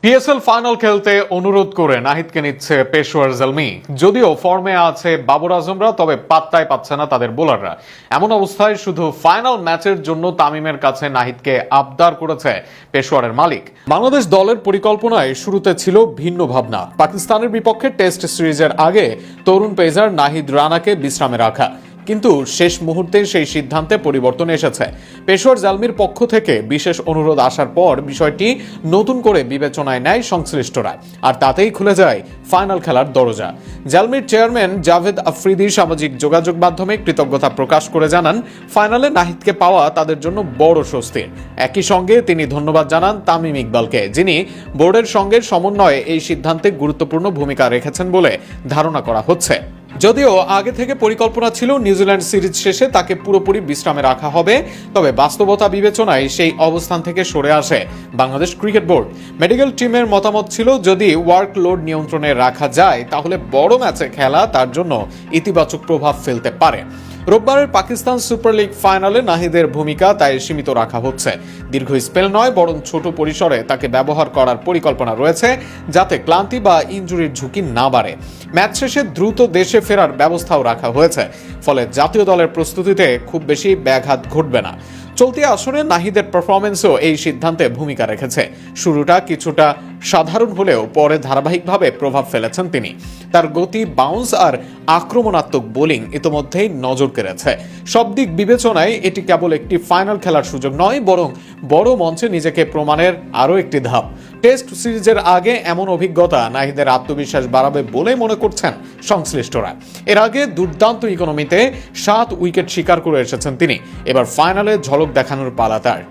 PSL final খেলতে অনুরোধ করে নাহিদকে নিচ্ছে পেশোয়ার জালমি। যদিও ফর্মে আছে বাবর আজমরা, তবে পাত্তাই পাচ্ছে না তাদের বোলাররা। এমন অবস্থায় শুধু ফাইনাল ম্যাচের জন্য তামিমের কাছে নাহিদকে আবদার করেছে পেশোয়ারের মালিক। বাংলাদেশ দলের পরিকল্পনায় শুরুতে ছিল ভিন্ন ভাবনা। পাকিস্তানের বিপক্ষে টেস্ট সিরিজের আগে তরুণ পেসার নাহিদ রানাকে বিশ্রামে রাখা, কিন্তু শেষ মুহূর্তে সেই সিদ্ধান্তে পরিবর্তন এসেছে। পেশোয়ার জালমির পক্ষ থেকে বিশেষ অনুরোধ আসার পর বিষয়টি নতুন করে বিবেচনায় নেয় সংশ্লিষ্টরা, আর তাতেই খুলে যায় ফাইনাল খেলার দরজা। জালমির চেয়ারম্যান জাভেদ আফ্রিদি সামাজিক যোগাযোগ মাধ্যমে কৃতজ্ঞতা প্রকাশ করে জানান, ফাইনালে নাহিদকে পাওয়া তাদের জন্য বড় স্বস্তির। একই সঙ্গে তিনি ধন্যবাদ জানান তামিম ইকবালকে, যিনি বোর্ডের সঙ্গে সমন্বয়ে এই সিদ্ধান্তে গুরুত্বপূর্ণ ভূমিকা রেখেছেন বলে ধারণা করা হচ্ছে। যদিও আগে থেকে পরিকল্পনা ছিল নিউজিল্যান্ড সিরিজ শেষে তাকে পুরোপুরি বিশ্রামে রাখা হবে, তবে বাস্তবতা বিবেচনায় সেই অবস্থান থেকে সরে আসে বাংলাদেশ ক্রিকেট বোর্ড। মেডিকেল টিমের মতামত ছিল, যদি ওয়ার্কলোড নিয়ন্ত্রণে রাখা যায় তাহলে বড় ম্যাচে খেলা তার জন্য ইতিবাচক প্রভাব ফেলতে পারে। রোববারের পাকিস্তান সুপার লিগ ফাইনালে নাহিদের ভূমিকা তাই সীমিত রাখা হচ্ছে। দীর্ঘ স্পেল নয়, বরং ছোট পরিসরে তাকে ব্যবহার করার পরিকল্পনা রয়েছে, যাতে ক্লান্তি বা ইনজুরির ঝুঁকি না বাড়ে। ম্যাচ শেষে দ্রুত দেশে ফেরার ব্যবস্থাও রাখা হয়েছে, ফলে জাতীয় দলের প্রস্তুতিতে খুব বেশি ব্যাঘাত ঘটবে না। চলতি আসরে নাহিদের পারফরমেন্সও এই সিদ্ধান্তে ভূমিকা রেখেছে। শুরুটা কিছুটা সাধারণ হলেও পরে ধারাবাহিকভাবে প্রভাব ফেলেছেন তিনি। তার গতি, বাউন্স আর আক্রমণাত্মক বোলিং ইতোমধ্যেই নজর কেড়েছে। সব দিক বিবেচনায় এটি কেবল একটি ফাইনাল খেলার সুযোগ নয়, বরং বড় মঞ্চে নিজেকে প্রমাণের আরও একটি ধাপ। টেস্ট সিরিজের আগে এমন অভিজ্ঞতা নাহিদের আত্মবিশ্বাস বাড়াবে বলে মনে করছেন সংশ্লিষ্টরা। এর আগে দুর্দান্ত ইকোনমিতে 7 উইকেট শিকার করে এসেছেন তিনি। এবার ফাইনালে ঝলক দেখানোর পালা তার।